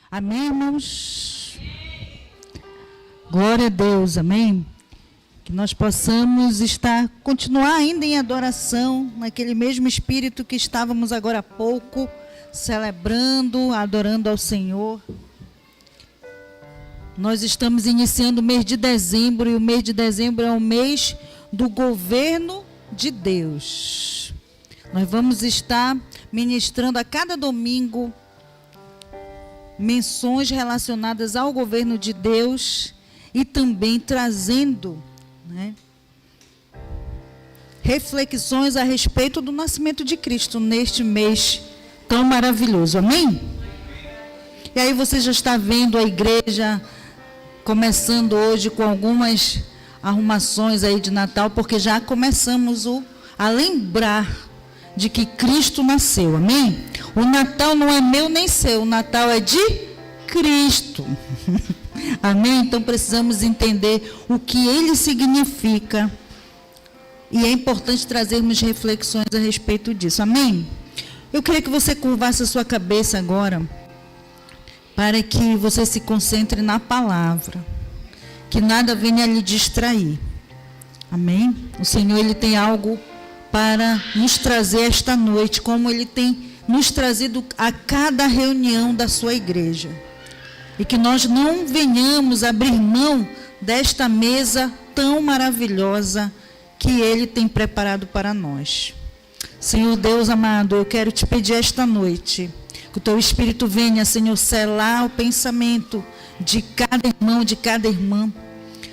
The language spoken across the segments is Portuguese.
Amém, irmãos? Glória a Deus, amém? Que nós possamos continuar ainda em adoração, naquele mesmo espírito que estávamos agora há pouco, celebrando, adorando ao Senhor. Nós estamos iniciando o mês de dezembro, e o mês de dezembro é o mês do governo de Deus. Nós vamos estar ministrando a cada domingo menções relacionadas ao governo de Deus e também trazendo, reflexões a respeito do nascimento de Cristo neste mês tão maravilhoso, amém? E aí você já está vendo a igreja começando hoje com algumas arrumações aí de Natal, porque já começamos a lembrar de que Cristo nasceu, amém? O Natal não é meu nem seu, o Natal é de Cristo. Amém? Então precisamos entender o que ele significa. E é importante trazermos reflexões a respeito disso. Amém? Eu queria que você curvasse a sua cabeça agora, para que você se concentre na palavra, que nada venha lhe distrair. Amém? O Senhor, ele tem algo para nos trazer esta noite, como ele tem nos trazido a cada reunião da sua igreja. E que nós não venhamos abrir mão desta mesa tão maravilhosa que ele tem preparado para nós. Senhor Deus amado, eu quero te pedir esta noite, que o teu Espírito venha, Senhor, selar o pensamento de cada irmão, de cada irmã.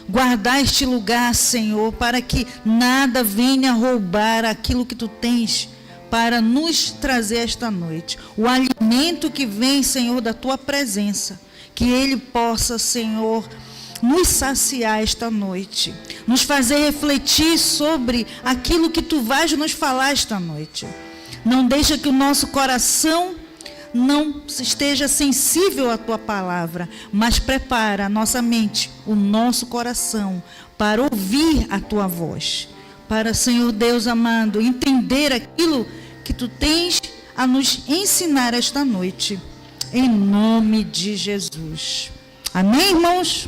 Guardar este lugar, Senhor, para que nada venha roubar aquilo que tu tens para nos trazer esta noite. O alimento que vem, Senhor, da tua presença. Que ele possa, Senhor, nos saciar esta noite. Nos fazer refletir sobre aquilo que tu vais nos falar esta noite. Não deixa que o nosso coração não esteja sensível à tua palavra, mas prepara a nossa mente, o nosso coração, para ouvir a tua voz. Para, Senhor Deus amado, entender aquilo que tu tens a nos ensinar esta noite. Em nome de Jesus. Amém, irmãos?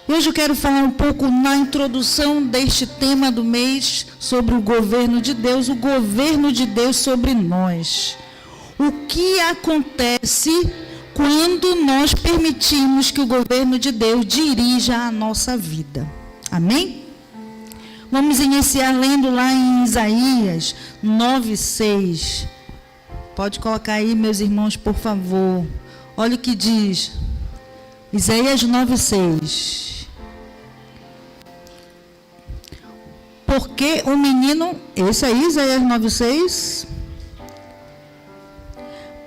Hoje eu quero falar um pouco na introdução deste tema do mês sobre o governo de Deus, o governo de Deus sobre nós. O que acontece quando nós permitimos que o governo de Deus dirija a nossa vida? Amém? Vamos iniciar lendo lá em Isaías 9:6. Pode colocar aí, meus irmãos, por favor. Olha o que diz. Isaías 9:6. Porque o menino... Esse aí, Isaías 9:6.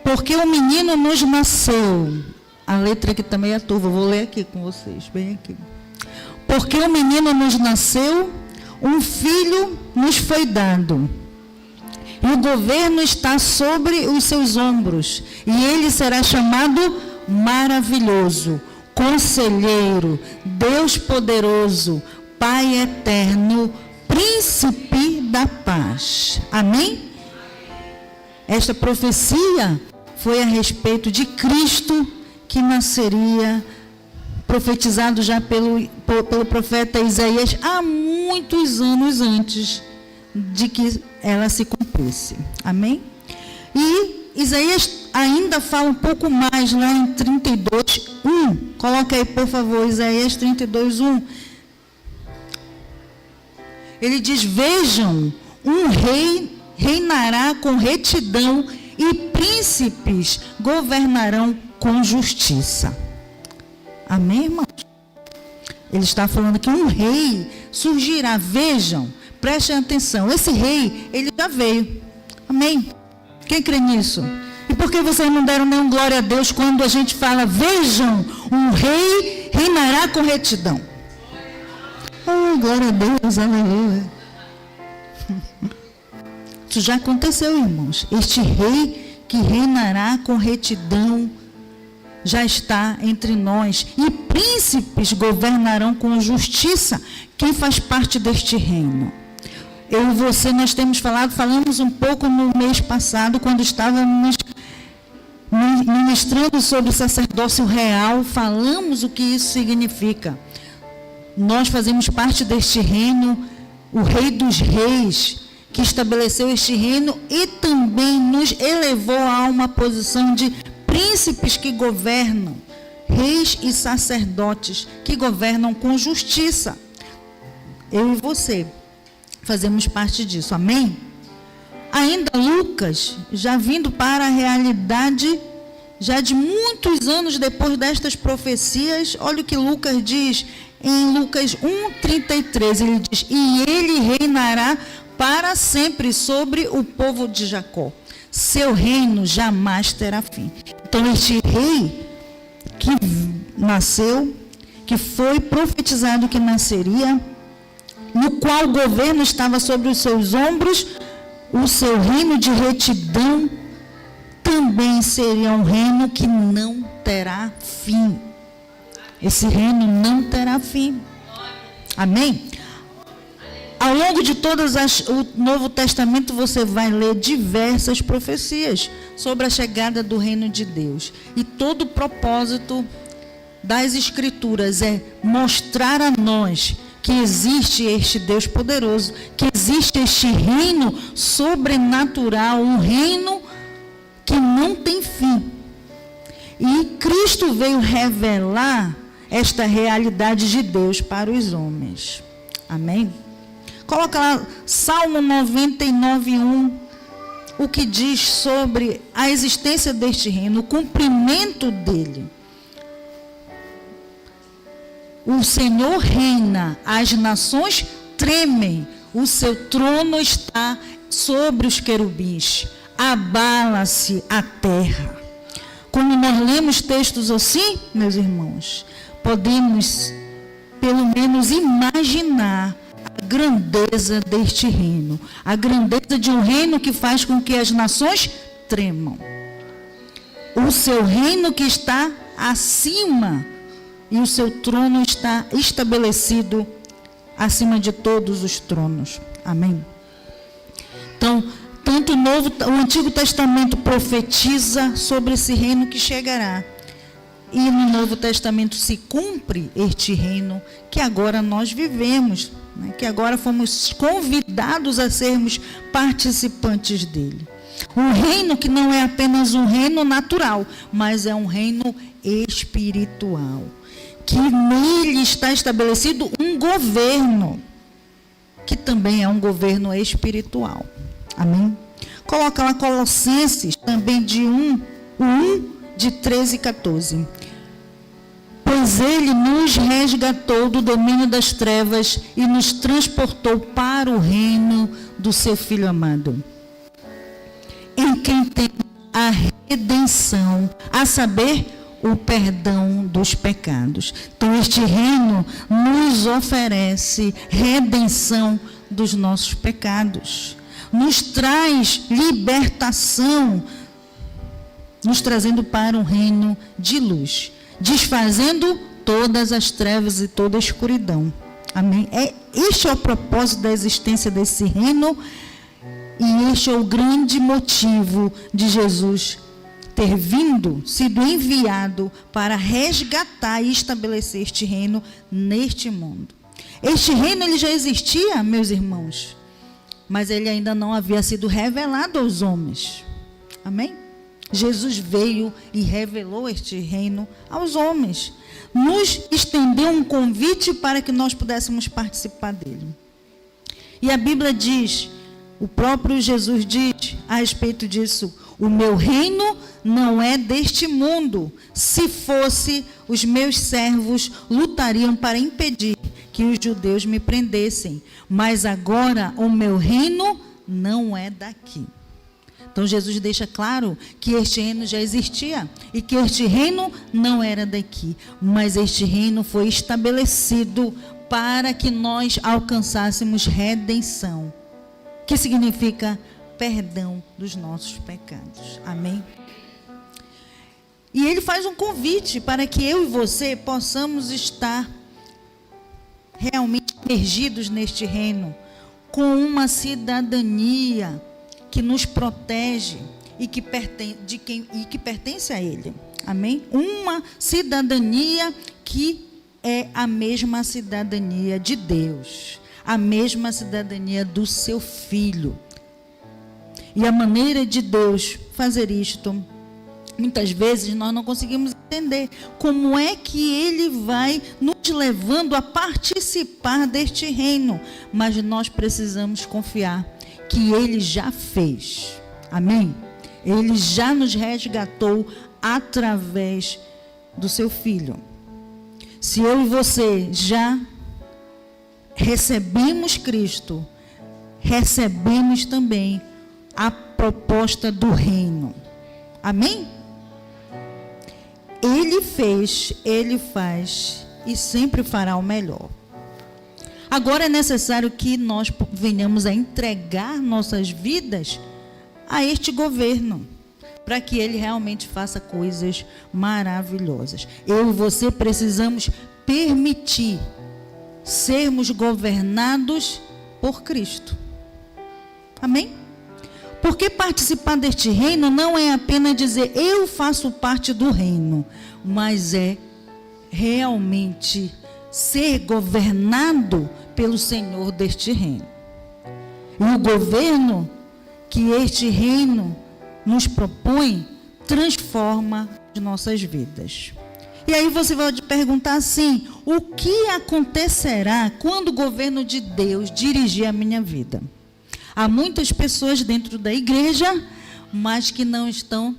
Porque o menino nos nasceu. A letra aqui também é turva. Vou ler aqui com vocês, bem aqui. Porque o menino nos nasceu, um filho nos foi dado. E o governo está sobre os seus ombros. E ele será chamado Maravilhoso, Conselheiro, Deus Poderoso, Pai Eterno, Príncipe da Paz. Amém? Esta profecia foi a respeito de Cristo, que nasceria, profetizado já pelo profeta Isaías há muitos anos antes de que ela se cumprisse. Amém? E Isaías ainda fala um pouco mais lá em 32:1. Coloca aí, por favor, Isaías 32:1. Ele diz: vejam, um rei reinará com retidão e príncipes governarão com justiça. Amém, irmãos? Ele está falando que um rei surgirá. Vejam, prestem atenção. Esse rei, ele já veio. Amém? Quem crê nisso? E por que vocês não deram nenhum glória a Deus quando a gente fala: vejam, um rei reinará com retidão? Oh, glória a Deus, aleluia. Isso já aconteceu, irmãos. Este rei que reinará com retidão já está entre nós. E príncipes governarão com justiça. Quem faz parte deste reino? Eu e você, nós temos falamos um pouco no mês passado, quando estávamos ministrando sobre o sacerdócio real, falamos o que isso significa. Nós fazemos parte deste reino, o Rei dos Reis, que estabeleceu este reino e também nos elevou a uma posição de príncipes que governam, reis e sacerdotes que governam com justiça. Eu e você fazemos parte disso, amém? Ainda Lucas, já vindo para a realidade, já de muitos anos depois destas profecias, olha o que Lucas diz em Lucas 1:33, ele diz: e ele reinará para sempre sobre o povo de Jacó. Seu reino jamais terá fim. Então, este rei que nasceu, que foi profetizado que nasceria, no qual o governo estava sobre os seus ombros, o seu reino de retidão também seria um reino que não terá fim. Esse reino não terá fim. Amém? Ao longo de o Novo Testamento, você vai ler diversas profecias sobre a chegada do reino de Deus. E todo o propósito das Escrituras é mostrar a nós que existe este Deus poderoso, que existe este reino sobrenatural, um reino que não tem fim. E Cristo veio revelar esta realidade de Deus para os homens. Amém? Coloca lá Salmo 99:1, o que diz sobre a existência deste reino, o cumprimento dele. O Senhor reina, as nações tremem, o seu trono está sobre os querubins, abala-se a terra. Quando nós lemos textos assim, meus irmãos, podemos pelo menos imaginar a grandeza deste reino, a grandeza de um reino que faz com que as nações tremam. O seu reino que está acima, e o seu trono está estabelecido acima de todos os tronos. Amém? Então, tanto o Antigo Testamento profetiza sobre esse reino que chegará, e no Novo Testamento se cumpre este reino que agora nós vivemos, né? Que agora fomos convidados a sermos participantes dele. Um reino que não é apenas um reino natural, mas é um reino espiritual. Que nele está estabelecido um governo, que também é um governo espiritual. Amém? Coloca lá Colossenses, também de 1, 13 e 14. Pois ele nos resgatou do domínio das trevas e nos transportou para o reino do seu Filho amado, em quem tem a redenção, a saber, o perdão dos pecados. Então, este reino nos oferece redenção dos nossos pecados, nos traz libertação, nos trazendo para um reino de luz, desfazendo todas as trevas e toda a escuridão. Amém? Este é o propósito da existência desse reino, e este é o grande motivo de Jesus ter vindo, sido enviado para resgatar e estabelecer este reino neste mundo. Este reino ele já existia, meus irmãos, mas ele ainda não havia sido revelado aos homens. Amém? Jesus veio e revelou este reino aos homens. Nos estendeu um convite para que nós pudéssemos participar dele. E a Bíblia diz, o próprio Jesus diz a respeito disso: o meu reino não é deste mundo. Se fosse, os meus servos lutariam para impedir que os judeus me prendessem. Mas agora o meu reino não é daqui. Então Jesus deixa claro que este reino já existia e que este reino não era daqui, mas este reino foi estabelecido para que nós alcançássemos redenção, que significa perdão dos nossos pecados. Amém? E ele faz um convite para que eu e você possamos estar realmente imergidos neste reino, com uma cidadania que nos protege, e que pertence a Ele. Amém? Uma cidadania que é a mesma cidadania de Deus, a mesma cidadania do seu Filho. E a maneira de Deus fazer isto, muitas vezes nós não conseguimos entender como é que Ele vai nos levando a participar deste reino, mas nós precisamos confiar que Ele já fez. Amém? Ele já nos resgatou através do seu Filho. Se eu e você já recebemos Cristo, recebemos também a proposta do reino. Amém? Ele fez, Ele faz e sempre fará o melhor. Agora é necessário que nós venhamos a entregar nossas vidas a este governo, para que ele realmente faça coisas maravilhosas. Eu e você precisamos permitir sermos governados por Cristo. Amém? Porque participar deste reino não é apenas dizer eu faço parte do reino, mas é realmente ser governado pelo Senhor deste reino. E o governo que este reino nos propõe transforma as nossas vidas. E aí você vai perguntar assim: o que acontecerá quando o governo de Deus dirigir a minha vida? Há muitas pessoas dentro da igreja, mas que não estão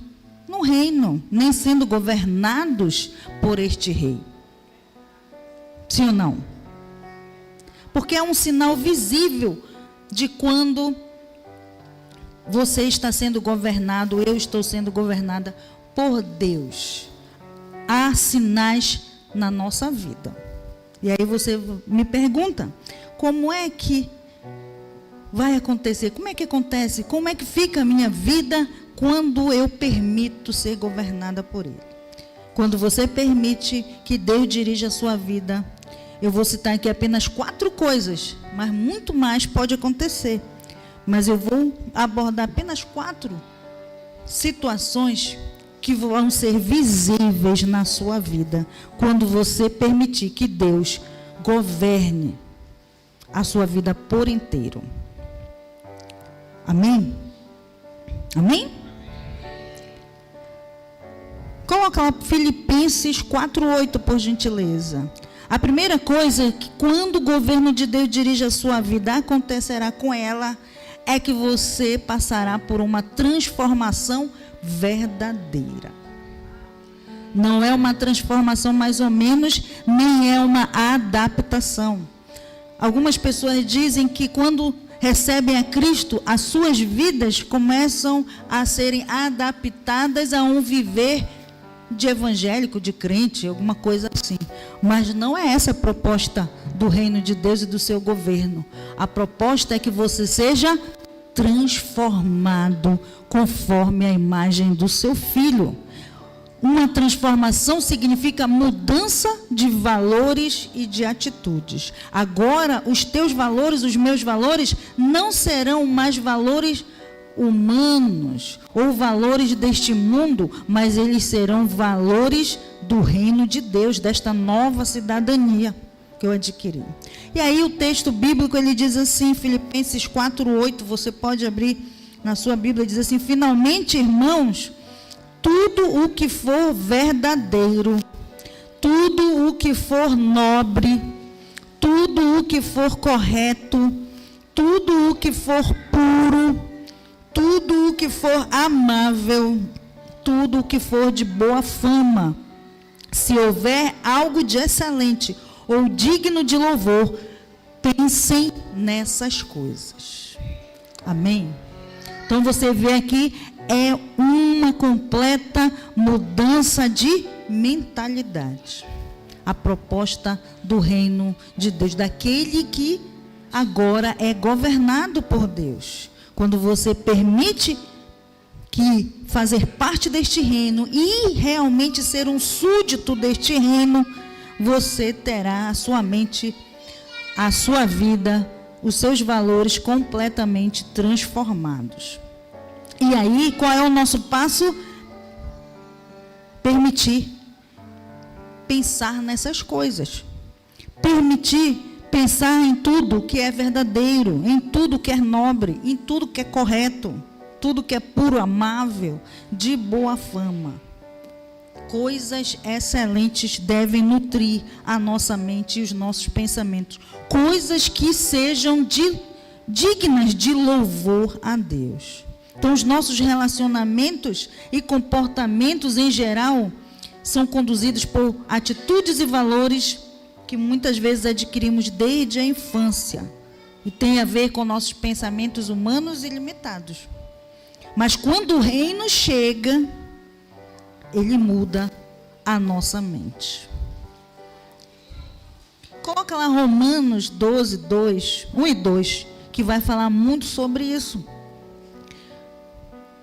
no reino, nem sendo governados por este rei. Sim ou não? Porque é um sinal visível de quando você está sendo governado, eu estou sendo governada por Deus. Há sinais na nossa vida. E aí você me pergunta, como é que vai acontecer? Como é que acontece? Como é que fica a minha vida quando eu permito ser governada por Ele? Quando você permite que Deus dirija a sua vida, eu vou citar aqui apenas 4 coisas, mas muito mais pode acontecer. Mas eu vou abordar apenas 4 situações que vão ser visíveis na sua vida, quando você permitir que Deus governe a sua vida por inteiro. Amém? Amém? Coloca lá Filipenses 4:8, por gentileza. A primeira coisa é que quando o governo de Deus dirige a sua vida, acontecerá com ela, é que você passará por uma transformação verdadeira. Não é uma transformação mais ou menos, nem é uma adaptação. Algumas pessoas dizem que quando recebem a Cristo, as suas vidas começam a serem adaptadas a um viver de evangélico, de crente, alguma coisa assim. Mas não é essa a proposta do reino de Deus e do seu governo. A proposta é que você seja transformado conforme a imagem do seu Filho. Uma transformação significa mudança de valores e de atitudes. Agora, os teus valores, os meus valores, não serão mais valores humanos ou valores deste mundo, mas eles serão valores do reino de Deus, desta nova cidadania que eu adquiri. E aí o texto bíblico, ele diz assim, Filipenses 4:8, você pode abrir na sua Bíblia, diz assim: finalmente, irmãos, tudo o que for verdadeiro, tudo o que for nobre, tudo o que for correto, tudo o que for puro, tudo o que for amável, tudo o que for de boa fama, se houver algo de excelente ou digno de louvor, pensem nessas coisas. Amém? Então você vê aqui, é uma completa mudança de mentalidade. A proposta do reino de Deus, daquele que agora é governado por Deus. Quando você permite que fazer parte deste reino e realmente ser um súdito deste reino, você terá a sua mente, a sua vida, os seus valores completamente transformados. E aí, qual é o nosso passo? Permitir pensar nessas coisas. Permitir pensar em tudo que é verdadeiro, em tudo que é nobre, em tudo que é correto, tudo que é puro, amável, de boa fama. Coisas excelentes devem nutrir a nossa mente e os nossos pensamentos. Coisas que sejam dignas de louvor a Deus. Então, os nossos relacionamentos e comportamentos em geral são conduzidos por atitudes e valores que muitas vezes adquirimos desde a infância. E tem a ver com nossos pensamentos humanos e limitados. Mas quando o reino chega, ele muda a nossa mente. Coloca lá Romanos 12, 2, 1 e 2, que vai falar muito sobre isso.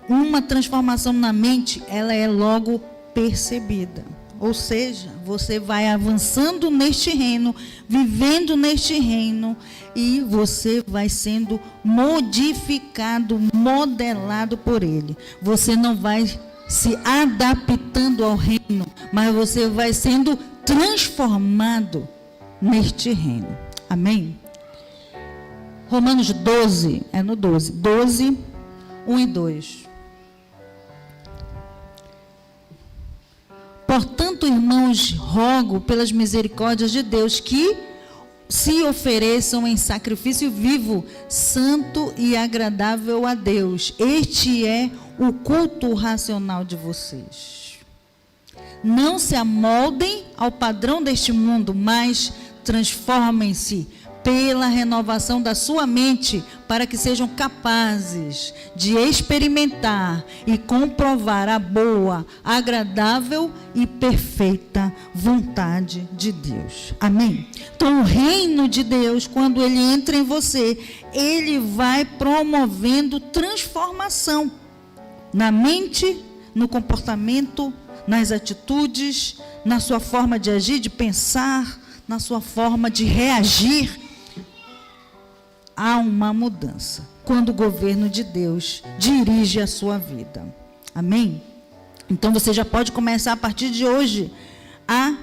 Uma transformação na mente, ela é logo percebida. Ou seja, você vai avançando neste reino, vivendo neste reino, e você vai sendo modificado, modelado por ele. Você não vai se adaptando ao reino, mas você vai sendo transformado neste reino. Amém? Romanos 12, é no 12, 1 e 2. Portanto, irmãos, rogo pelas misericórdias de Deus que se ofereçam em sacrifício vivo, santo e agradável a Deus. Este é o culto racional de vocês. Não se amoldem ao padrão deste mundo, mas transformem-se pela renovação da sua mente, para que sejam capazes de experimentar e comprovar a boa, agradável e perfeita vontade de Deus. Amém? Então, o reino de Deus, quando ele entra em você, ele vai promovendo transformação na mente, no comportamento, nas atitudes, na sua forma de agir, de pensar, na sua forma de reagir. Há uma mudança quando o governo de Deus dirige a sua vida. Amém? Então você já pode começar a partir de hoje a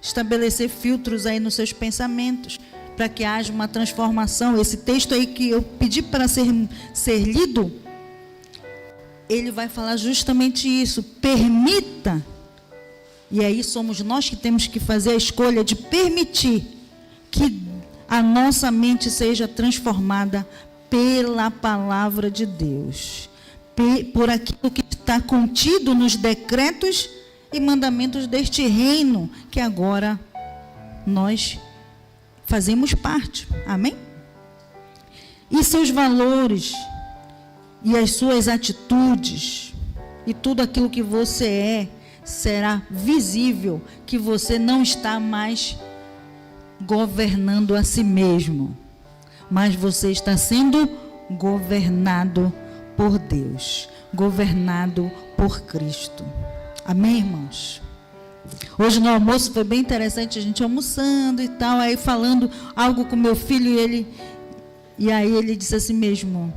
estabelecer filtros aí nos seus pensamentos, para que haja uma transformação. Esse texto aí que eu pedi para ser lido, ele vai falar justamente isso. Permita, e aí somos nós que temos que fazer a escolha de permitir que a nossa mente seja transformada pela palavra de Deus, por aquilo que está contido nos decretos e mandamentos deste reino, que agora nós fazemos parte. Amém? E seus valores, e as suas atitudes, e tudo aquilo que você é, será visível que você não está mais governando a si mesmo, mas você está sendo governado por Deus, governado por Cristo. Amém, irmãos? Hoje no almoço foi bem interessante, a gente almoçando e tal, aí falando algo com meu filho, e aí ele disse assim mesmo: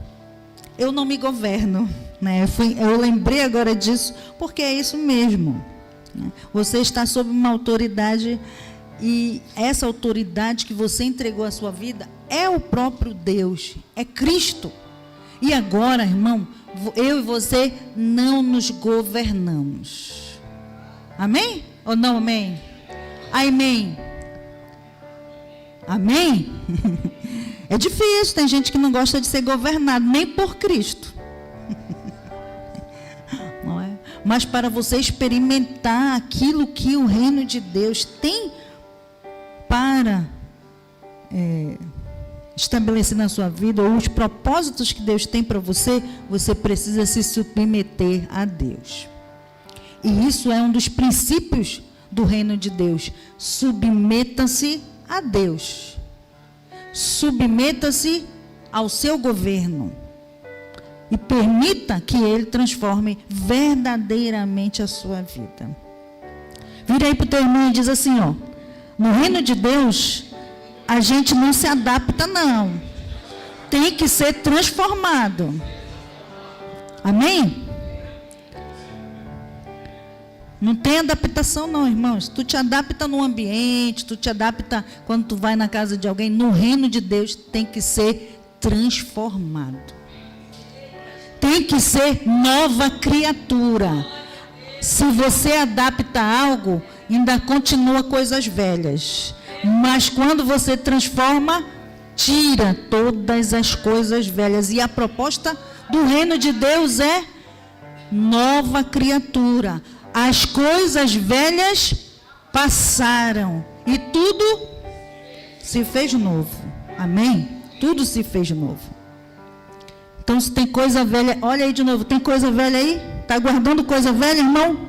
eu não me governo, né? Eu lembrei agora disso, porque é isso mesmo, né? Você está sob uma autoridade, e essa autoridade que você entregou à sua vida é o próprio Deus, é Cristo. E agora, irmão, eu e você não nos governamos. Amém? Ou não amém? Amém. Amém? É difícil, tem gente que não gosta de ser governado, nem por Cristo. Não é? Mas para você experimentar aquilo que o reino de Deus tem para estabelecer na sua vida, ou os propósitos que Deus tem para você, você precisa se submeter a Deus. E isso é um dos princípios do reino de Deus. Submeta-se a Deus. Submeta-se ao seu governo. E permita que Ele transforme verdadeiramente a sua vida. Vira aí para o teu irmão e diz assim, ó: no reino de Deus, a gente não se adapta, não. Tem que ser transformado. Amém? Não tem adaptação não, irmãos. Tu te adapta no ambiente, tu te adapta quando tu vai na casa de alguém. No reino de Deus tem que ser transformado. Tem que ser nova criatura. Se você adapta algo, ainda continua coisas velhas. Mas quando você transforma, tira todas as coisas velhas. E a proposta do reino de Deus é nova criatura. As coisas velhas passaram e tudo se fez novo. Amém? Tudo se fez novo. Então, se tem coisa velha, olha aí de novo, tem coisa velha aí? Está guardando coisa velha, irmão?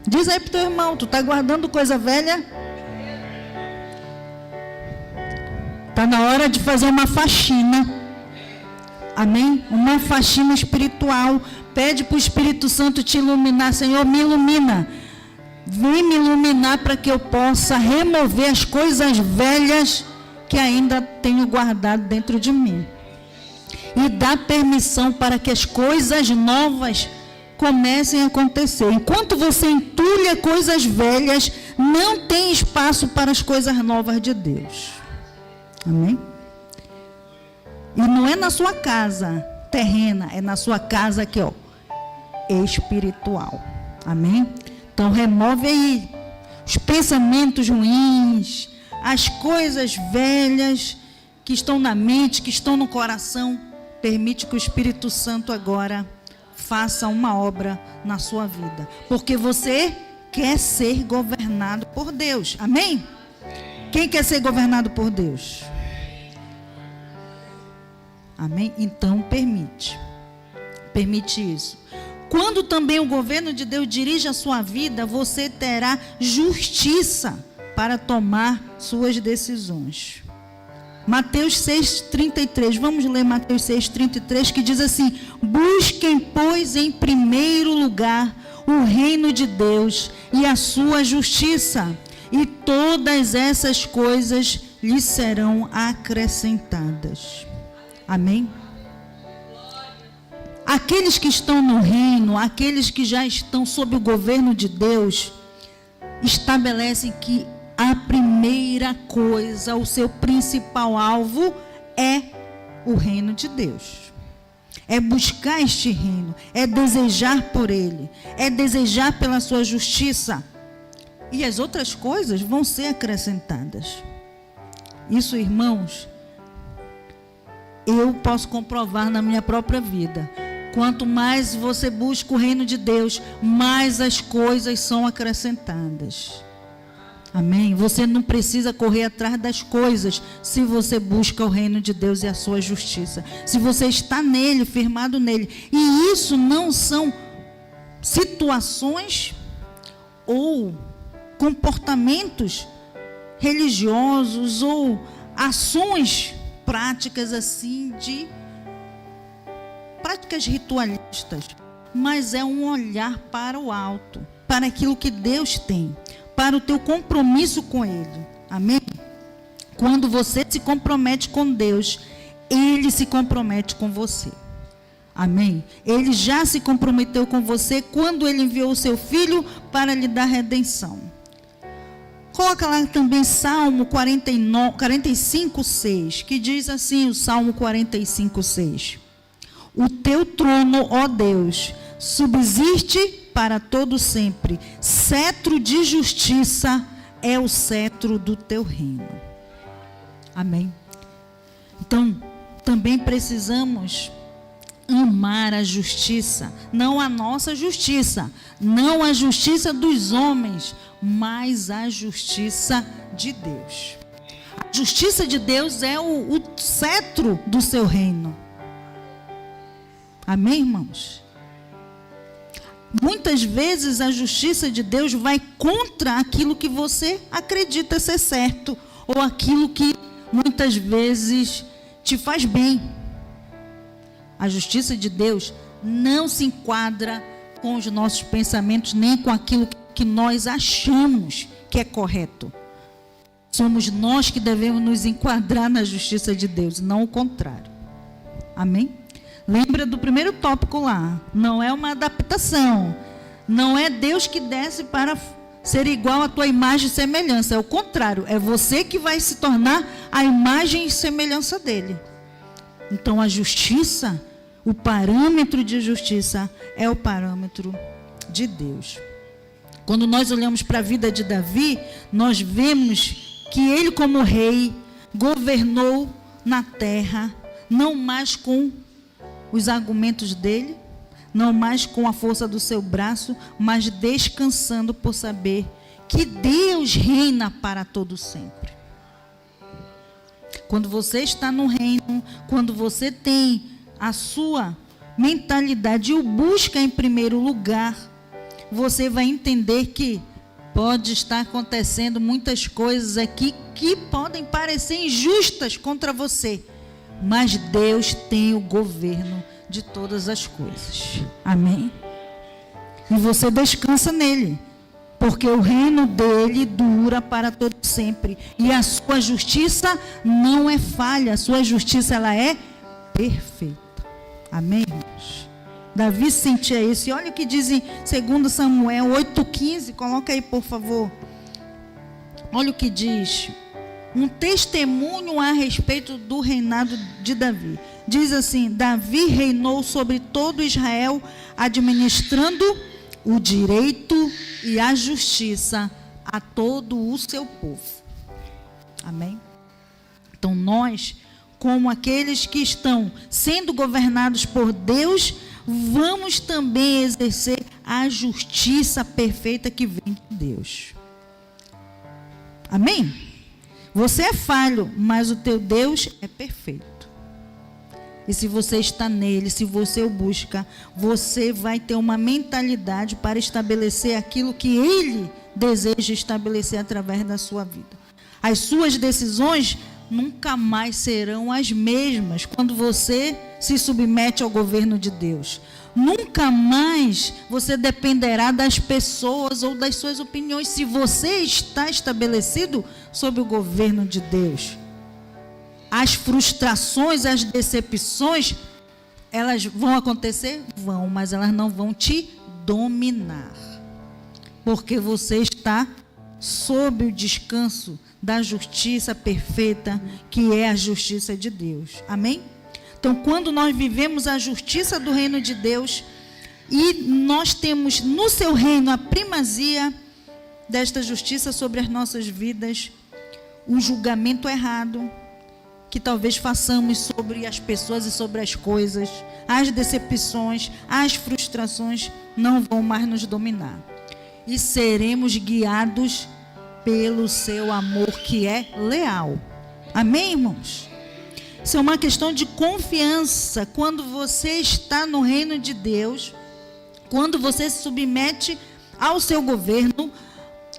Diz aí para o teu irmão, tu está guardando coisa velha? Está na hora de fazer uma faxina. Amém? Uma faxina espiritual. Pede para o Espírito Santo te iluminar. Senhor, me ilumina. Vem me iluminar para que eu possa remover as coisas velhas que ainda tenho guardado dentro de mim. E dá permissão para que as coisas novas comecem a acontecer. Enquanto você entulha coisas velhas, não tem espaço para as coisas novas de Deus. Amém? E não é na sua casa terrena, é na sua casa aqui, ó, espiritual. Amém? Então remove aí os pensamentos ruins, as coisas velhas que estão na mente, que estão no coração. Permite que o Espírito Santo agora faça uma obra na sua vida. Porque você quer ser governado por Deus. Amém? Quem quer ser governado por Deus? Amém? Então permite. Permite isso. Quando também o governo de Deus dirige a sua vida, você terá justiça para tomar suas decisões. Mateus 6,33. Vamos ler Mateus 6,33, que diz assim: busquem, pois, em primeiro lugar o reino de Deus e a sua justiça, e todas essas coisas lhes serão acrescentadas. Amém? Aqueles que estão no reino, aqueles que já estão sob o governo de Deus, estabelecem que a primeira coisa, o seu principal alvo é o reino de Deus. É buscar este reino, é desejar por ele, é desejar pela sua justiça. E as outras coisas vão ser acrescentadas. Isso, irmãos, eu posso comprovar na minha própria vida. Quanto mais você busca o reino de Deus, mais as coisas são acrescentadas. Amém? Você não precisa correr atrás das coisas se você busca o reino de Deus e a sua justiça. Se você está nele, firmado nele. E isso não são situações ou comportamentos religiosos ou ações práticas assim de práticas ritualistas, mas é um olhar para o alto, para aquilo que Deus tem, para o teu compromisso com Ele. Amém? Quando você se compromete com Deus, Ele se compromete com você. Amém? Ele já se comprometeu com você quando Ele enviou o seu Filho para lhe dar redenção. Coloca lá também Salmo 45:6, que diz assim, o Salmo 45:6. O teu trono, ó Deus, subsiste para todo sempre. Cetro de justiça é o cetro do teu reino. Amém? Então, também precisamos amar a justiça, não a nossa justiça, não a justiça dos homens, mas a justiça de Deus. A justiça de Deus é o cetro do seu reino. Amém, irmãos? Muitas vezes a justiça de Deus vai contra aquilo que você acredita ser certo, ou aquilo que muitas vezes te faz bem. A justiça de Deus não se enquadra com os nossos pensamentos, nem com aquilo que nós achamos que é correto. Somos nós que devemos nos enquadrar na justiça de Deus, não o contrário. Amém? Lembra do primeiro tópico lá? Não é uma adaptação. Não é Deus que desce para ser igual à tua imagem e semelhança. É o contrário. É você que vai se tornar a imagem e semelhança dele. Então a justiça, o parâmetro de justiça é o parâmetro de Deus. Quando nós olhamos para a vida de Davi, nós vemos que ele, como rei, governou na terra, não mais com os argumentos dele, não mais com a força do seu braço, mas descansando por saber que Deus reina para todo sempre. Quando você está no reino, quando você tem a sua mentalidade e o busca em primeiro lugar, você vai entender que pode estar acontecendo muitas coisas aqui que podem parecer injustas contra você, mas Deus tem o governo de todas as coisas. Amém? E você descansa nele, porque o reino dele dura para todo sempre, e a sua justiça não é falha, a sua justiça ela é perfeita. Amém, irmãos? Davi sentia isso, e olha o que diz em 2 Samuel 8,15, coloca aí por favor. Olha o que diz, um testemunho a respeito do reinado de Davi. Diz assim: Davi reinou sobre todo Israel, administrando o direito e a justiça a todo o seu povo. Amém? Então nós, como aqueles que estão sendo governados por Deus, vamos também exercer a justiça perfeita que vem de Deus. Amém? Você é falho, mas o teu Deus é perfeito. E se você está nele, se você o busca, você vai ter uma mentalidade para estabelecer aquilo que ele deseja estabelecer através da sua vida. As suas decisões nunca mais serão as mesmas quando você se submete ao governo de Deus. Nunca mais você dependerá das pessoas ou das suas opiniões, se você está estabelecido sob o governo de Deus. As frustrações, as decepções, elas vão acontecer? Vão, mas elas não vão te dominar. Porque você está sob o descanso da justiça perfeita, que é a justiça de Deus. Amém? Então, quando nós vivemos a justiça do reino de Deus, e nós temos no seu reino a primazia desta justiça sobre as nossas vidas, o julgamento errado que talvez façamos sobre as pessoas e sobre as coisas, as decepções, as frustrações não vão mais nos dominar. E seremos guiados pelo seu amor que é leal. Amém, irmãos? Isso é uma questão de confiança. Quando você está no reino de Deus, quando você se submete ao seu governo,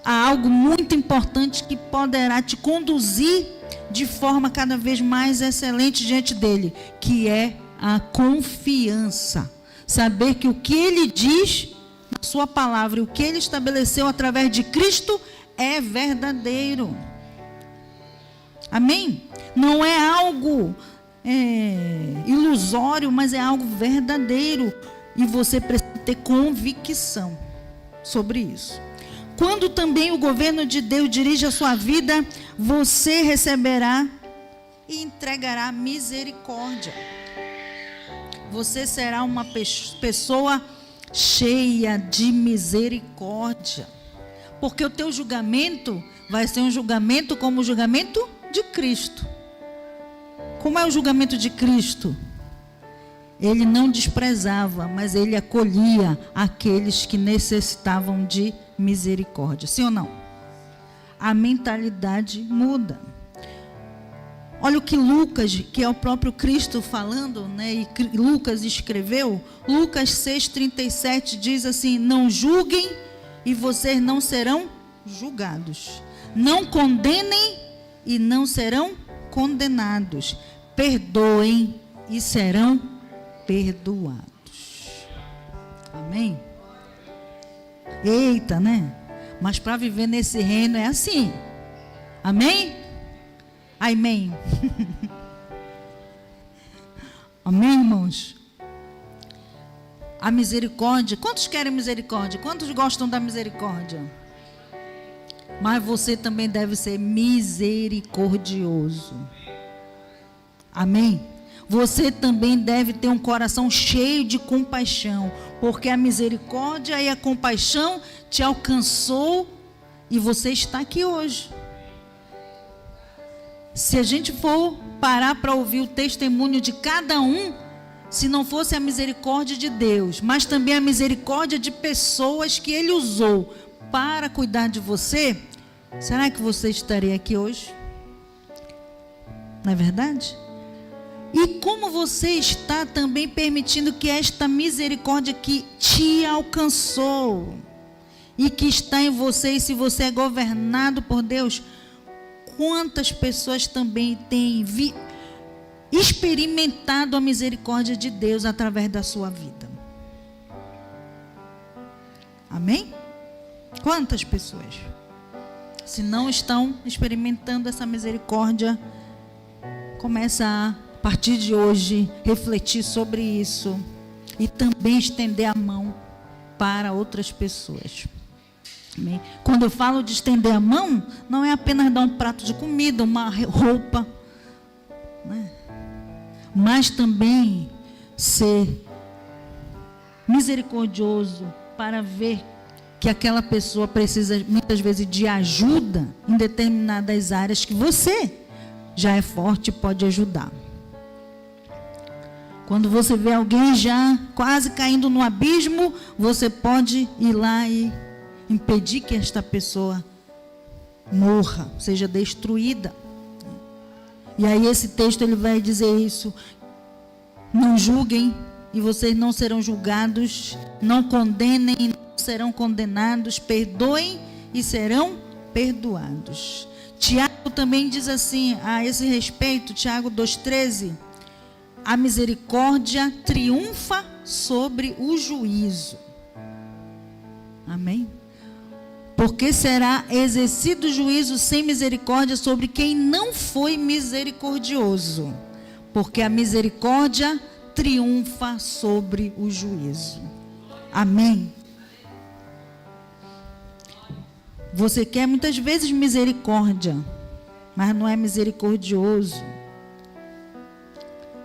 há algo muito importante que poderá te conduzir de forma cada vez mais excelente diante dele, que é a confiança. Saber que o que ele diz na sua palavra, o que ele estabeleceu através de Cristo é verdadeiro. Amém? Não é algo ilusório, mas é algo verdadeiro. E você precisa ter convicção sobre isso. Quando também o governo de Deus dirige a sua vida, você receberá e entregará misericórdia. Você será uma pessoa cheia de misericórdia. Porque o teu julgamento vai ser um julgamento como o julgamento de Cristo. Como é o julgamento de Cristo? Ele não desprezava, mas ele acolhia aqueles que necessitavam de misericórdia. Sim ou não? A mentalidade muda. Olha o que Lucas, que é o próprio Cristo falando, né? E Lucas escreveu. Lucas 6,37 diz assim: não julguem e vocês não serão julgados. Não condenem e não serão condenados. Perdoem e serão perdoados. Amém? Eita, né? Mas para viver nesse reino é assim. Amém? Amém. Amém, irmãos? A misericórdia, quantos querem misericórdia? Quantos gostam da misericórdia? Mas você também deve ser misericordioso. Amém? Você também deve ter um coração cheio de compaixão, porque a misericórdia e a compaixão te alcançou e você está aqui hoje. Se a gente for parar para ouvir o testemunho de cada um, se não fosse a misericórdia de Deus, mas também a misericórdia de pessoas que Ele usou para cuidar de você, será que você estaria aqui hoje? Não é verdade? E como você está também permitindo que esta misericórdia que te alcançou e que está em você, e se você é governado por Deus, quantas pessoas também têm experimentado a misericórdia de Deus através da sua vida? Amém? Quantas pessoas? Se não estão experimentando essa misericórdia, começa a partir de hoje refletir sobre isso e também estender a mão para outras pessoas. Amém? Quando eu falo de estender a mão, não é apenas dar um prato de comida, uma roupa, né? Mas também ser misericordioso para ver que aquela pessoa precisa muitas vezes de ajuda em determinadas áreas que você já é forte e pode ajudar. Quando você vê alguém já quase caindo no abismo, você pode ir lá e impedir que esta pessoa morra, seja destruída. E aí esse texto ele vai dizer isso: não julguem e vocês não serão julgados, não condenem e não serão condenados, perdoem e serão perdoados. Tiago também diz assim a esse respeito, Tiago 2,13: a misericórdia triunfa sobre o juízo. Amém? Porque será exercido juízo sem misericórdia sobre quem não foi misericordioso. Porque a misericórdia triunfa sobre o juízo. Amém? Você quer muitas vezes misericórdia, mas não é misericordioso.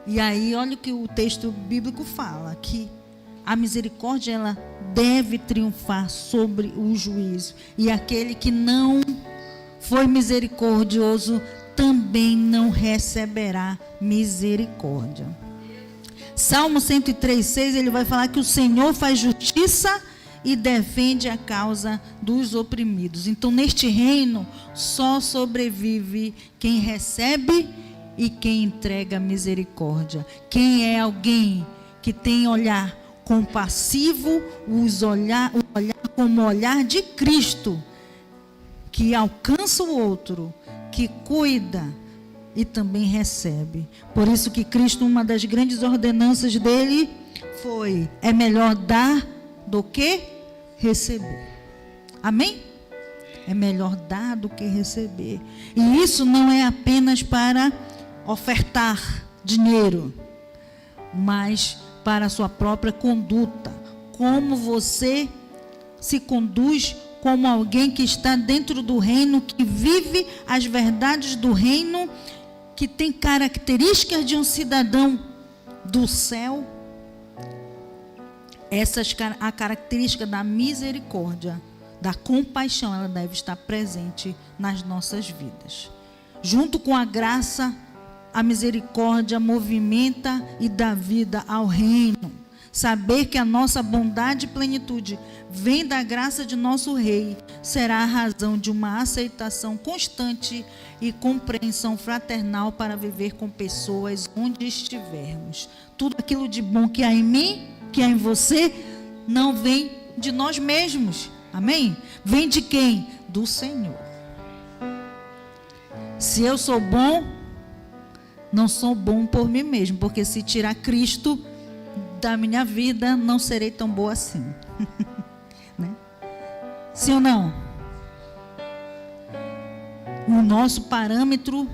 E aí, olha o que o texto bíblico fala, que a misericórdia, ela deve triunfar sobre o juízo. E aquele que não foi misericordioso também não receberá misericórdia. Salmo 103,6, ele vai falar que o Senhor faz justiça e defende a causa dos oprimidos. Então, neste reino, só sobrevive quem recebe e quem entrega misericórdia. Quem é alguém que tem olhar compassivo, o olhar como o olhar de Cristo, que alcança o outro, que cuida e também recebe. Por isso que Cristo, uma das grandes ordenanças dele foi: é melhor dar do que receber. Amém? É melhor dar do que receber. E isso não é apenas para ofertar dinheiro, mas para a sua própria conduta. Como você se conduz como alguém que está dentro do reino, que vive as verdades do reino, que tem características de um cidadão do céu. A característica da misericórdia, da compaixão, ela deve estar presente nas nossas vidas. Junto com a graça, a misericórdia movimenta e dá vida ao reino. Saber que a nossa bondade e plenitude vem da graça de nosso Rei será a razão de uma aceitação constante e compreensão fraternal para viver com pessoas onde estivermos. Tudo aquilo de bom que há em mim, que há em você, não vem de nós mesmos. Amém? Vem de quem? Do Senhor. Se eu sou bom, não sou bom por mim mesmo, porque se tirar Cristo da minha vida, não serei tão boa assim. Né? Sim ou não? O nosso parâmetro,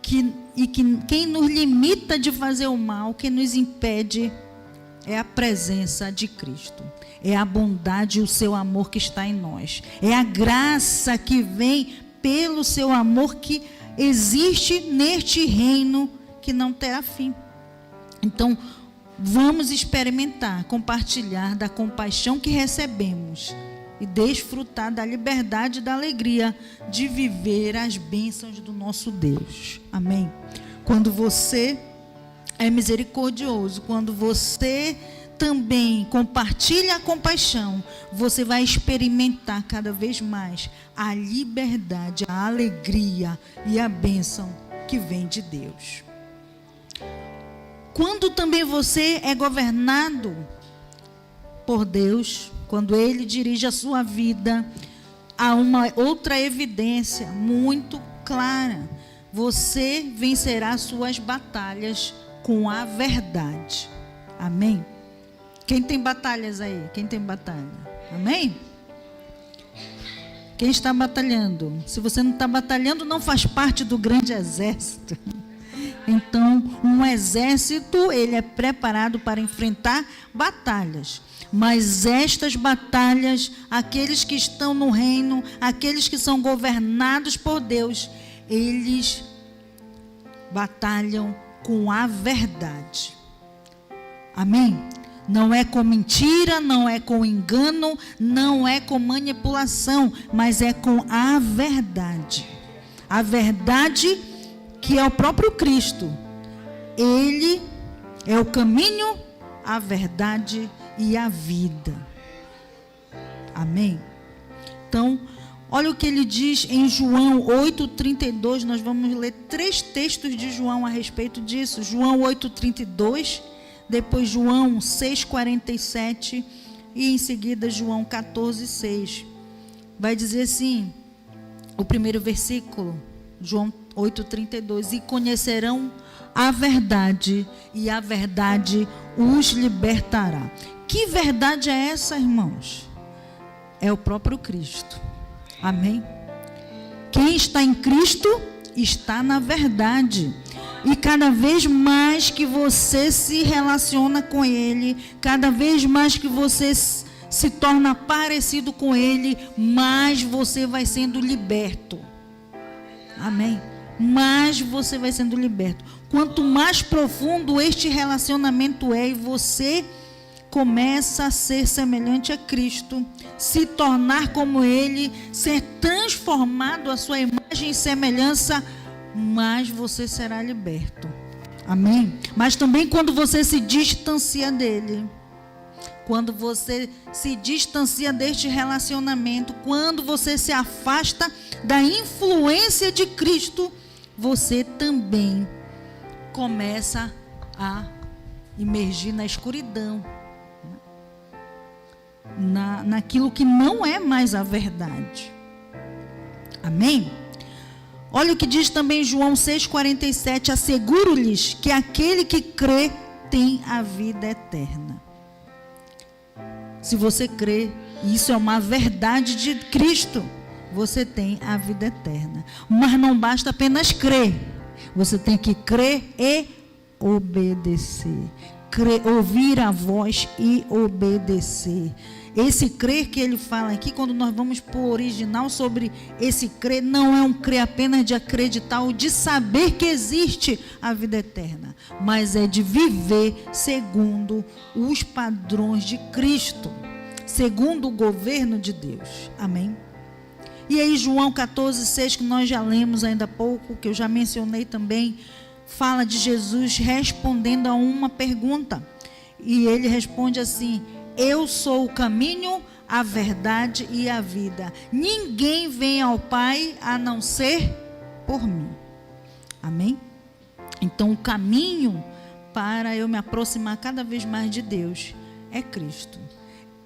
quem nos limita de fazer o mal, quem nos impede, é a presença de Cristo. É a bondade e o seu amor que está em nós. É a graça que vem pelo seu amor que existe neste reino que não terá fim. Então, vamos experimentar, compartilhar da compaixão que recebemos e desfrutar da liberdade e da alegria de viver as bênçãos do nosso Deus. Amém? Quando você é misericordioso, quando você também compartilha a compaixão, você vai experimentar cada vez mais a liberdade, a alegria e a bênção que vem de Deus. Quando também você é governado por Deus, quando Ele dirige a sua vida, há uma outra evidência muito clara. Você vencerá suas batalhas com a verdade. Amém? Quem tem batalhas aí? Quem tem batalha? Amém? Quem está batalhando? Se você não está batalhando, não faz parte do grande exército. Então, um exército, ele é preparado para enfrentar batalhas. Mas estas batalhas, aqueles que estão no reino, aqueles que são governados por Deus, eles batalham com a verdade. Amém? Não é com mentira, não é com engano, não é com manipulação, mas é com a verdade. A verdade que é o próprio Cristo. Ele é o caminho, a verdade e a vida. Amém? Então, olha o que ele diz em João 8,32. Nós vamos ler 3 textos de João a respeito disso. João 8,32, depois João 6,47 e em seguida João 14,6. Vai dizer assim, o primeiro versículo, João 8,32. E conhecerão a verdade, e a verdade os libertará. Que verdade é essa, irmãos? É o próprio Cristo. Amém? Quem está em Cristo está na verdade. E cada vez mais que você se relaciona com Ele, cada vez mais que você se torna parecido com Ele, mais você vai sendo liberto. Amém? Mais você vai sendo liberto. Quanto mais profundo este relacionamento é, e você começa a ser semelhante a Cristo, se tornar como Ele, ser transformado à sua imagem e semelhança, mais você será liberto. Amém? Mas também quando você se distancia dele, quando você se distancia deste relacionamento, quando você se afasta da influência de Cristo, você também começa a imergir na escuridão, naquilo que não é mais a verdade. Amém? Olha o que diz também João 6,47. Asseguro-lhes que aquele que crê tem a vida eterna. Se você crê, isso é uma verdade de Cristo, você tem a vida eterna. Mas não basta apenas crer, você tem que crer e obedecer. Ouvir a voz e obedecer. Esse crer que ele fala aqui, quando nós vamos para o original sobre esse crer, não é um crer apenas de acreditar ou de saber que existe a vida eterna, mas é de viver segundo os padrões de Cristo, segundo o governo de Deus. Amém? E aí João 14,6, que nós já lemos ainda há pouco, que eu já mencionei também, fala de Jesus respondendo a uma pergunta. E ele responde assim: eu sou o caminho, a verdade e a vida. Ninguém vem ao Pai a não ser por mim. Amém? Então o caminho para eu me aproximar cada vez mais de Deus é Cristo.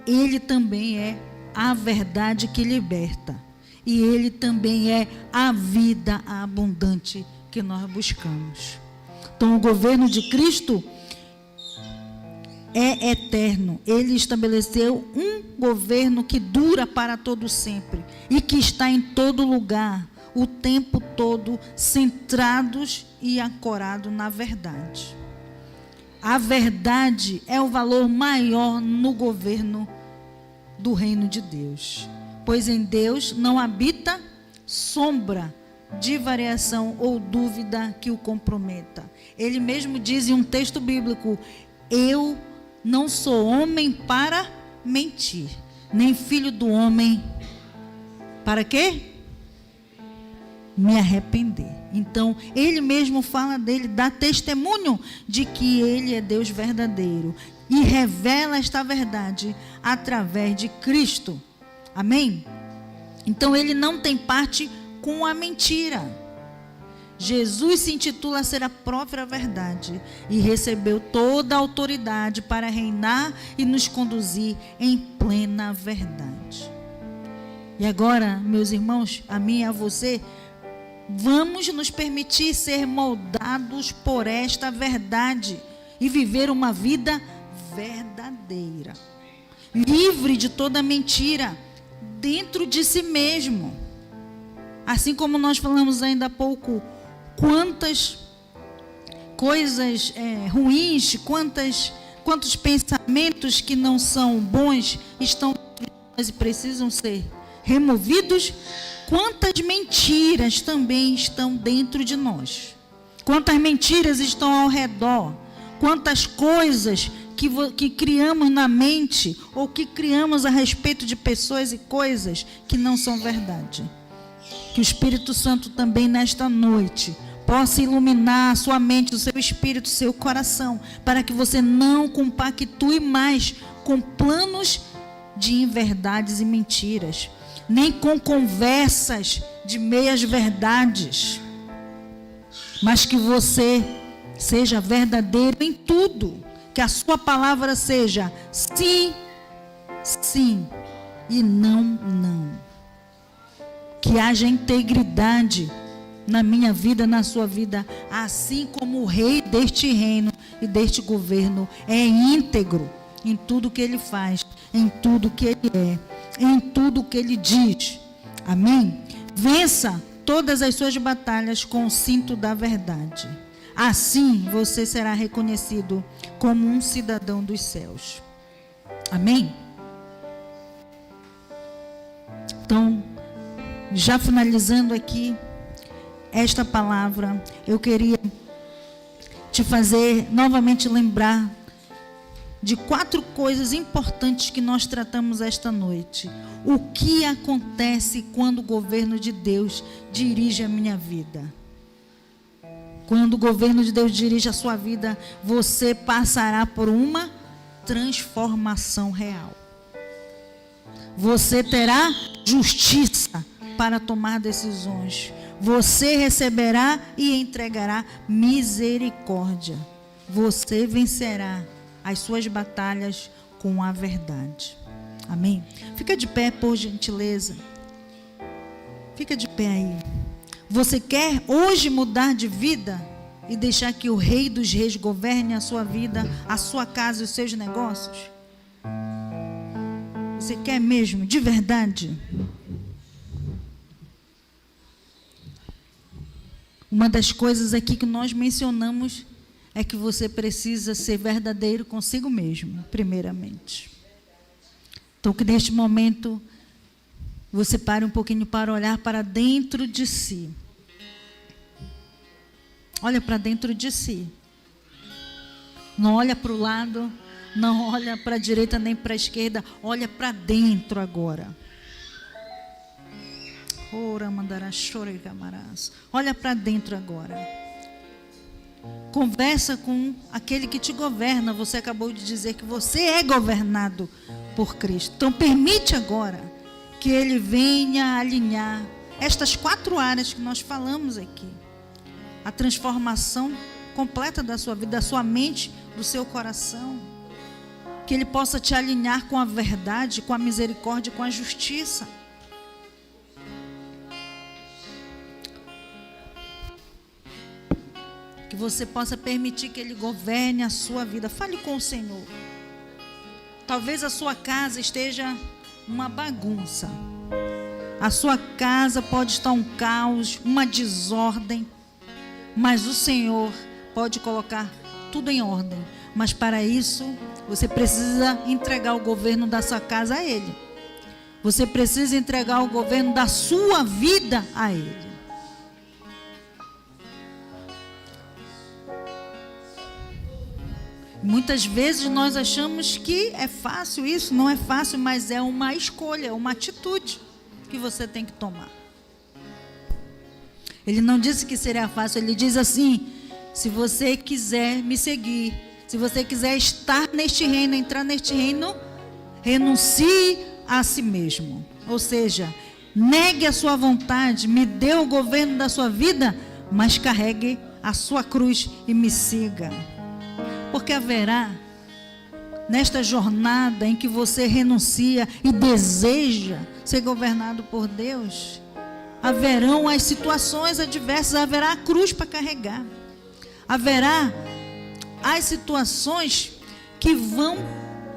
Ele também é a verdade que liberta. E Ele também é a vida abundante que nós buscamos. Então o governo de Cristo é eterno. Ele estabeleceu um governo que dura para todo sempre e que está em todo lugar, o tempo todo, centrados e ancorados na verdade. A verdade é o valor maior no governo do reino de Deus. Pois em Deus não habita sombra de variação ou dúvida que o comprometa. Ele mesmo diz em um texto bíblico: eu não sou homem para mentir, nem filho do homem para quê? Me arrepender. Então, ele mesmo fala dele, dá testemunho de que ele é Deus verdadeiro e revela esta verdade através de Cristo. Amém? Então, ele não tem parte com a mentira. Jesus se intitula ser a própria verdade e recebeu toda a autoridade para reinar e nos conduzir em plena verdade. E agora, meus irmãos, a mim e a você, vamos nos permitir ser moldados por esta verdade e viver uma vida verdadeira, livre de toda mentira, dentro de si mesmo. Assim como nós falamos ainda há pouco, quantas coisas ruins, quantos pensamentos que não são bons estão dentro de nós e precisam ser removidos. Quantas mentiras também estão dentro de nós? Quantas mentiras estão ao redor? Quantas coisas que criamos na mente ou que criamos a respeito de pessoas e coisas que não são verdade? Que o Espírito Santo também nesta noite possa iluminar a sua mente, o seu espírito, o seu coração, para que você não compactue mais com planos de inverdades e mentiras, nem com conversas de meias verdades, mas que você seja verdadeiro em tudo, que a sua palavra seja sim, sim e não, não. Que haja integridade na minha vida, na sua vida, assim como o rei deste reino e deste governo é íntegro em tudo que ele faz, em tudo que ele é, em tudo que ele diz. Amém? Vença todas as suas batalhas com o cinto da verdade. Assim você será reconhecido como um cidadão dos céus. Amém? Então, já finalizando aqui esta palavra, eu queria te fazer novamente lembrar de 4 coisas importantes que nós tratamos esta noite. O que acontece quando o governo de Deus dirige a minha vida? Quando o governo de Deus dirige a sua vida, você passará por uma transformação real. Você terá justiça para tomar decisões. Você receberá e entregará misericórdia. Você vencerá as suas batalhas com a verdade. Amém? Fica de pé, por gentileza. Fica de pé aí. Você quer hoje mudar de vida e deixar que o Rei dos Reis governe a sua vida, a sua casa e os seus negócios? Você quer mesmo, de verdade? Uma das coisas aqui que nós mencionamos é que você precisa ser verdadeiro consigo mesmo, primeiramente. Então, que neste momento você pare um pouquinho para olhar para dentro de si. Olha para dentro de si. Não olha para o lado, não olha para a direita nem para a esquerda, olha para dentro agora. Olha para dentro agora. Conversa com aquele que te governa. Você acabou de dizer que você é governado por Cristo. Então permite agora que Ele venha alinhar estas 4 áreas que nós falamos aqui. A transformação completa da sua vida, da sua mente, do seu coração. Que Ele possa te alinhar com a verdade, com a misericórdia, com a justiça. Que você possa permitir que Ele governe a sua vida. Fale com o Senhor. Talvez a sua casa esteja uma bagunça. A sua casa pode estar um caos, uma desordem. Mas o Senhor pode colocar tudo em ordem. Mas para isso, você precisa entregar o governo da sua casa a Ele. Você precisa entregar o governo da sua vida a Ele. Muitas vezes nós achamos que é fácil isso. Não é fácil, mas é uma escolha, uma atitude que você tem que tomar. Ele não disse que seria fácil, ele diz assim: se você quiser me seguir, se você quiser estar neste reino, entrar neste reino, renuncie a si mesmo. Ou seja, negue a sua vontade, me dê o governo da sua vida, mas carregue a sua cruz e me siga. Porque haverá, nesta jornada em que você renuncia e deseja ser governado por Deus, haverão as situações adversas, haverá a cruz para carregar. Haverá as situações que vão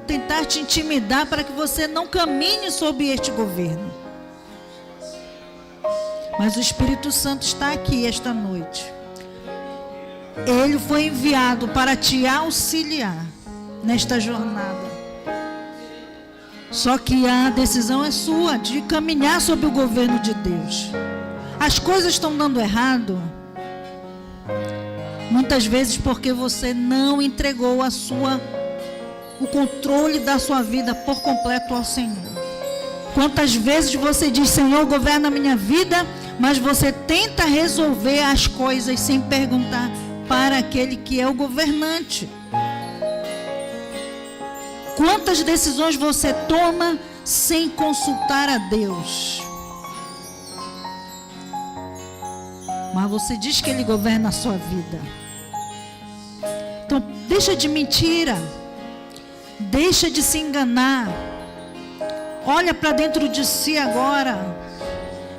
tentar te intimidar para que você não caminhe sob este governo. Mas o Espírito Santo está aqui esta noite. Ele foi enviado para te auxiliar nesta jornada. Só que a decisão é sua de caminhar sob o governo de Deus. As coisas estão dando errado, muitas vezes porque você não entregou o controle da sua vida por completo ao Senhor. Quantas vezes você diz: Senhor, governa a minha vida, mas você tenta resolver as coisas sem perguntar para aquele que é o governante. Quantas decisões você toma sem consultar a Deus? Mas você diz que Ele governa a sua vida. Então, deixa de mentira. Deixa de se enganar. Olha para dentro de si agora.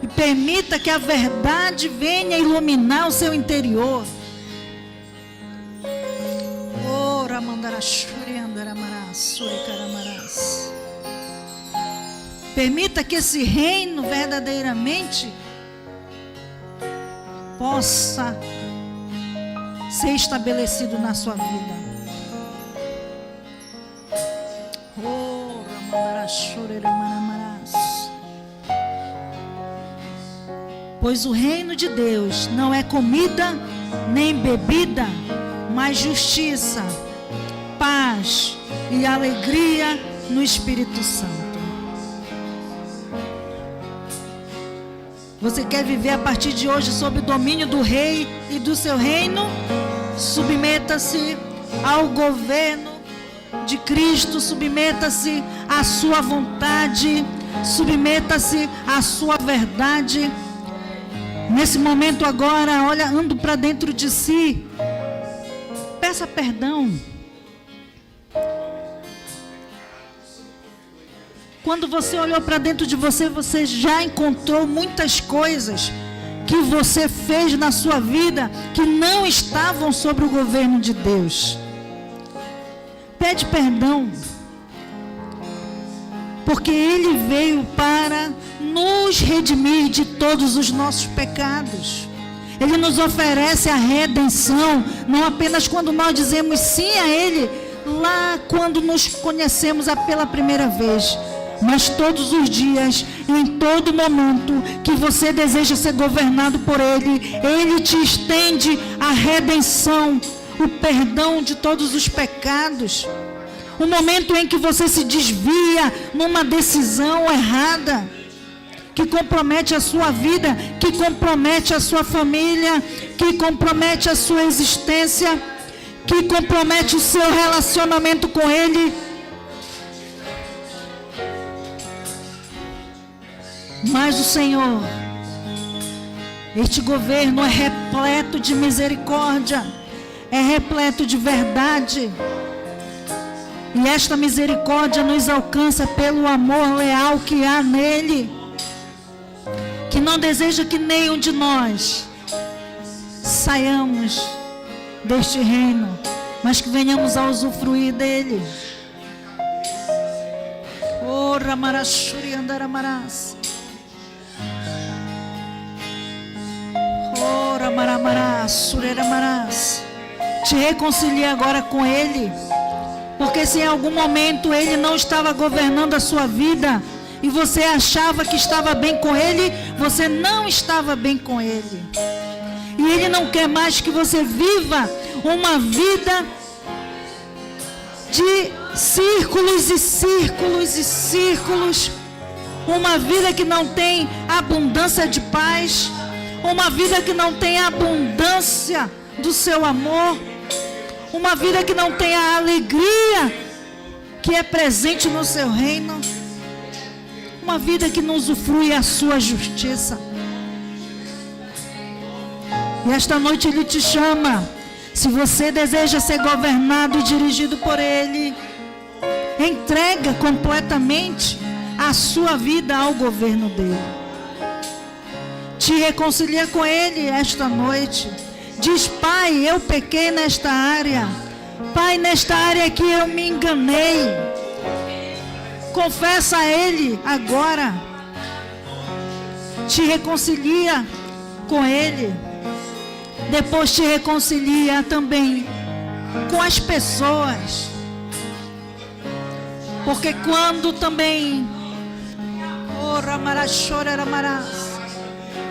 E permita que a verdade venha iluminar o seu interior. Permita que esse reino verdadeiramente possa ser estabelecido na sua vida. Pois o reino de Deus não é comida nem bebida, mas justiça, paz e alegria no Espírito Santo. Você quer viver a partir de hoje sob o domínio do Rei e do seu reino? Submeta-se ao governo de Cristo, submeta-se à sua vontade, submeta-se à sua verdade. Nesse momento agora, olhando para dentro de si, peça perdão. Quando você olhou para dentro de você, você já encontrou muitas coisas que você fez na sua vida que não estavam sob o governo de Deus. Pede perdão, porque Ele veio para nos redimir de todos os nossos pecados. Ele nos oferece a redenção, não apenas quando nós dizemos sim a Ele, lá quando nos conhecemos pela primeira vez, mas todos os dias, em todo momento que você deseja ser governado por Ele, Ele te estende a redenção, o perdão de todos os pecados. O momento em que você se desvia numa decisão errada, que compromete a sua vida, que compromete a sua família, que compromete a sua existência, que compromete o seu relacionamento com Ele. Mas o Senhor, este governo é repleto de misericórdia, é repleto de verdade. E esta misericórdia nos alcança pelo amor leal que há nele, que não deseja que nenhum de nós saiamos deste reino, mas que venhamos a usufruir dele. Oh, Ramarashuri Andaramarás. Oh, Ramaramarás, Sureramarás. te reconcilie agora com Ele. Porque se em algum momento Ele não estava governando a sua vida e você achava que estava bem com Ele, você não estava bem com Ele. E Ele não quer mais que você viva uma vida de círculos e círculos e círculos. Uma vida que não tem abundância de paz. Uma vida que não tem abundância do seu amor. Uma vida que não tem a alegria que é presente no seu reino. Uma vida que não usufrui a sua justiça. E esta noite Ele te chama. Se você deseja ser governado e dirigido por Ele, entrega completamente a sua vida ao governo dele. Te reconcilia com Ele esta noite. Diz: Pai, eu pequei nesta área. Pai, nesta área aqui eu me enganei. Confessa a Ele agora. Te reconcilia com Ele. Depois te reconcilia também com as pessoas. Porque quando também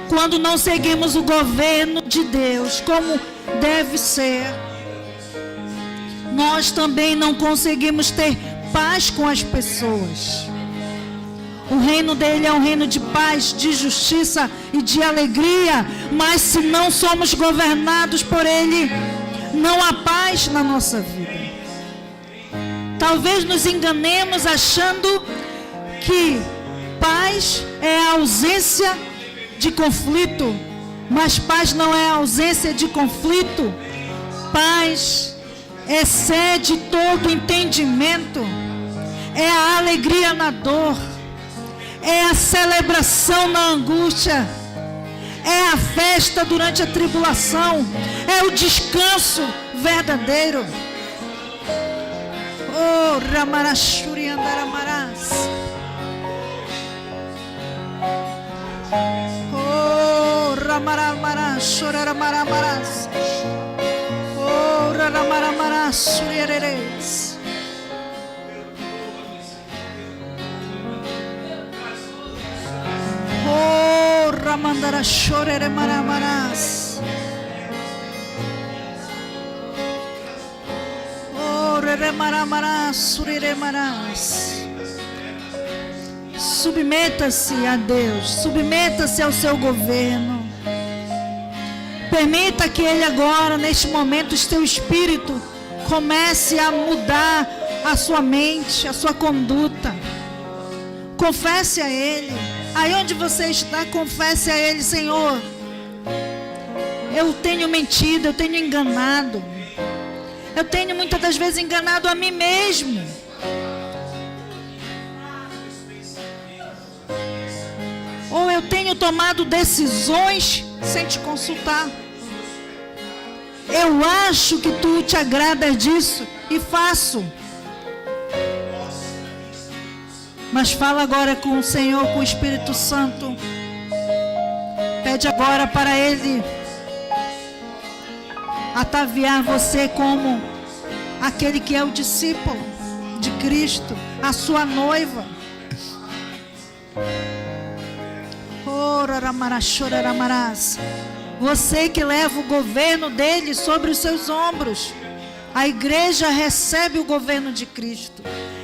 quando não seguimos o governo de Deus como deve ser, nós também não conseguimos ter paz com as pessoas. O reino dele é um reino de paz, de justiça e de alegria. Mas se não somos governados por ele, não há paz na nossa vida. Talvez nos enganemos achando que paz é a ausência de conflito. Mas paz não é a ausência de conflito. Paz excede todo entendimento. É a alegria na dor. É a celebração na angústia. É a festa durante a tribulação. É o descanso verdadeiro. Oh, Ramarashuri Andaramaras. Oh, Ramaramaras, Shoraramaramaras. Oh, Ramaramaras, Suriereres. Oh, Ramandara Shorere Maramaras. Oh, Rere Maramaras, Surire Maras. Submeta-se a Deus, submeta-se ao seu governo. Permita que Ele agora, neste momento, o seu espírito comece a mudar a sua mente, a sua conduta. Confesse a Ele. Aí onde você está, confesse a Ele: Senhor, eu tenho mentido, eu tenho enganado. Eu tenho muitas das vezes enganado a mim mesmo. Ou eu tenho tomado decisões sem te consultar. Eu acho que tu te agradas disso e faço. Mas fala agora com o Senhor, com o Espírito Santo. Pede agora para Ele ataviar você como aquele que é o discípulo de Cristo, a sua noiva. Você que leva o governo dele sobre os seus ombros. A igreja recebe o governo de Cristo.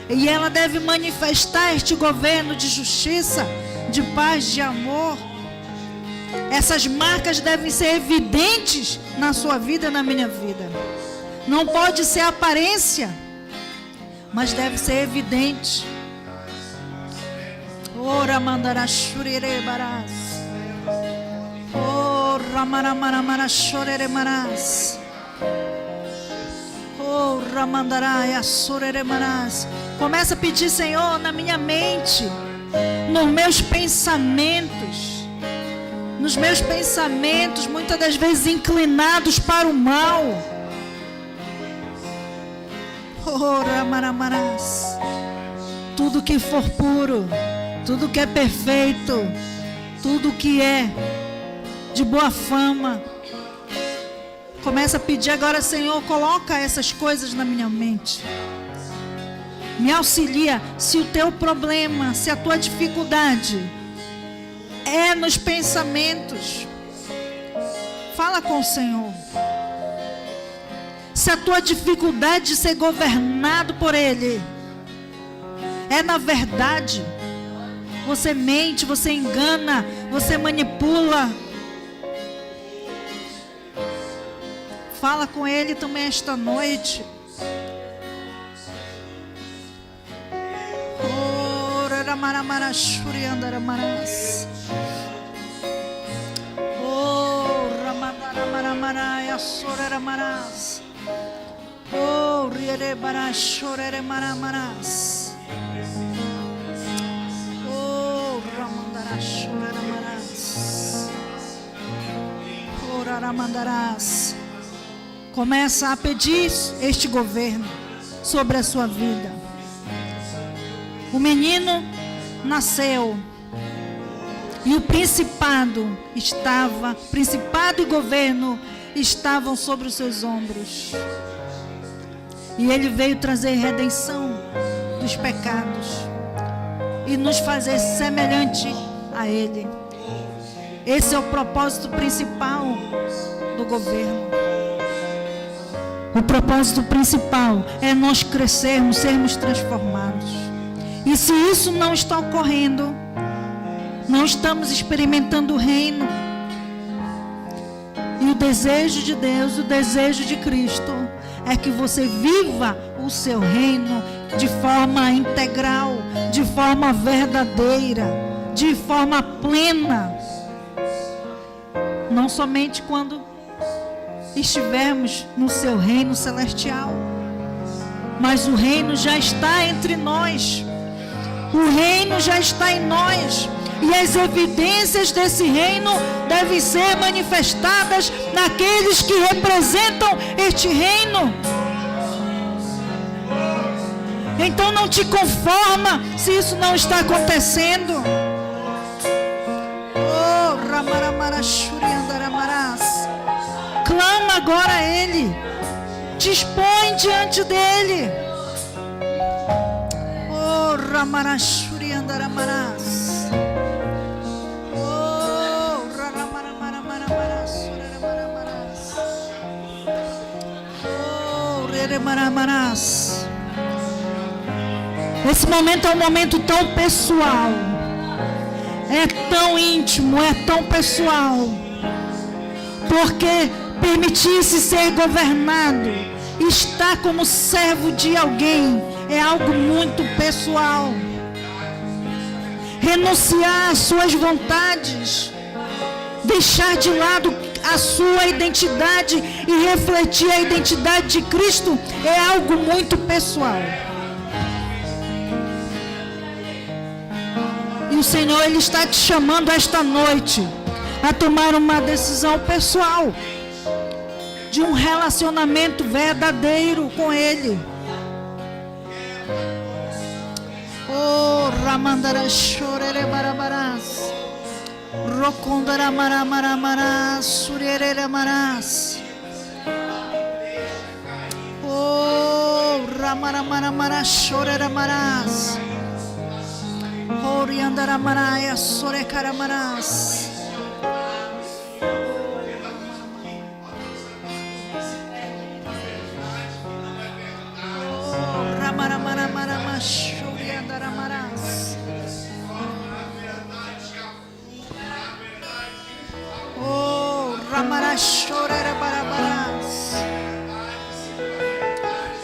E ela deve manifestar este governo de justiça, de paz, de amor. Essas marcas devem ser evidentes na sua vida e na minha vida. Não pode ser aparência, mas deve ser evidente. Ora mandara shurire baras. Ora maramara shurire maras. Ora mandara yasurire maras. Começa a pedir: Senhor, na minha mente, nos meus pensamentos, muitas das vezes inclinados para o mal. Ora maramaras. Tudo que for puro, tudo que é perfeito, tudo que é de boa fama, Começa a pedir agora, Senhor, coloca essas coisas na minha mente. Me auxilia. Se o teu problema, se a tua dificuldade é nos pensamentos, fala com o Senhor. Se a tua dificuldade de ser governado por Ele é na verdade, você mente, você engana, você manipula, fala com Ele também esta noite. Oh, Ramadaramaramarai, Soreramaras. Oh, Rierebarashoreramaras. Oh, Ramandarashoreramaras. Oh, Raramandarás. Começa a pedir este governo sobre a sua vida. O menino nasceu e o principado e governo estavam sobre os seus ombros. E ele veio trazer redenção dos pecados e nos fazer semelhante a ele. Esse é o propósito principal do governo. O propósito principal é nós crescermos, sermos transformados. E se isso não está ocorrendo, não estamos experimentando o reino. E o desejo de Deus, o desejo de Cristo, é que você viva o seu reino de forma integral, de forma verdadeira, de forma plena. Não somente quando estivermos no seu reino celestial, mas o reino já está entre nós. O reino já está em nós. E as evidências desse reino devem ser manifestadas naqueles que representam este reino. Então não te conforma se isso não está acontecendo. Oh, Ramaramarashuriandaramaras. Clama agora a Ele. Dispõe diante dEle. Oh, Ramarashuriandaramaras. Esse momento é um momento tão pessoal, é tão íntimo, é tão pessoal, porque permitir-se ser governado, estar como servo de alguém, é algo muito pessoal. Renunciar às suas vontades, deixar de lado a sua identidade e refletir a identidade de Cristo é algo muito pessoal. E o Senhor, Ele está te chamando esta noite a tomar uma decisão pessoal de um relacionamento verdadeiro com Ele. Oh, Ramandarashorerabarabaras. Rokondaramaramaramaras, Surieramaras. Oh, Ramaramaramaras, Oriandaramaraya, Sorekaramaras. Oh, Ramaramaramaras, Oriandaramarás. Oh, Ramarashorerabarabaras.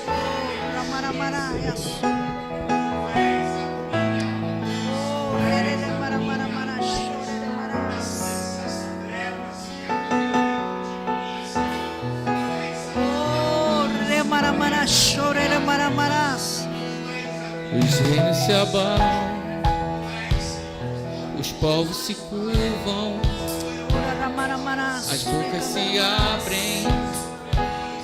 Oh, Ramaramarayas. Oh, Reremaramaramarash. Oh, Remaramarashorerabarabaras. Os reinos se abalam, os povos se curvam, as bocas se abrem,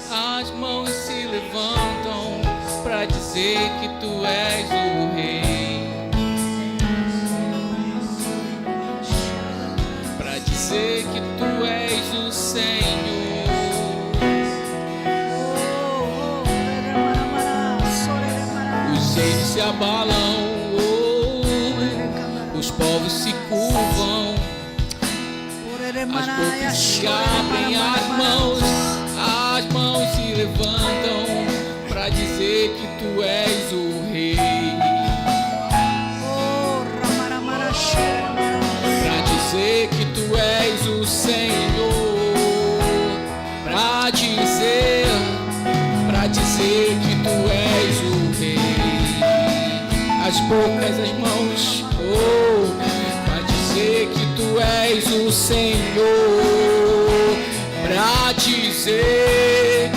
as mãos se levantam para dizer que tu és o Rei, para dizer que tu és o Senhor. Eles se abalam, os povos se curvam, as bocas se abrem, as mãos se levantam para dizer que tu és o rei, para dizer que tu és o Senhor, para dizer que tu és o rei. As bocas, as mãos, para dizer que tu és o Senhor, para dizer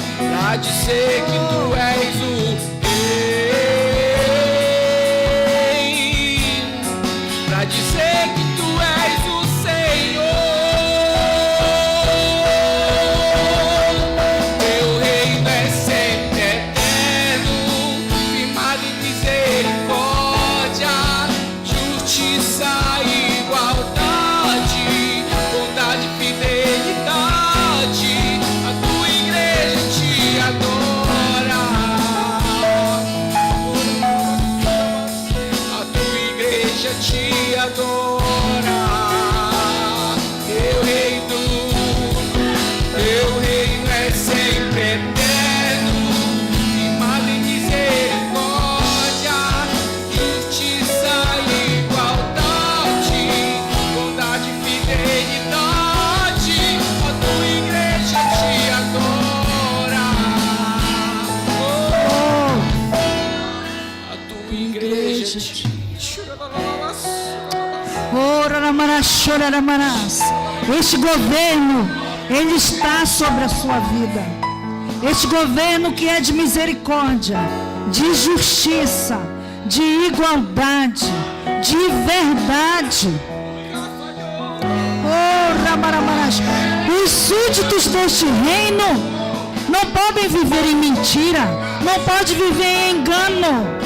que tu és o rei, para dizer que tu és o Senhor. Teu reino é sempre eterno, firmado em misericórdia, justiça e igualdade, bondade e fidelidade. A tua igreja te adora, a tua igreja te adora. Teu reino é sempre eterno, firmado em misericórdia, justiça e igualdade, bondade e fidelidade. A tua igreja te adora, a tua igreja te Este governo, ele está sobre a sua vida. Este governo que é de misericórdia, de justiça, de igualdade, de verdade. Os súditos deste reino não podem viver em mentira, não podem viver em engano.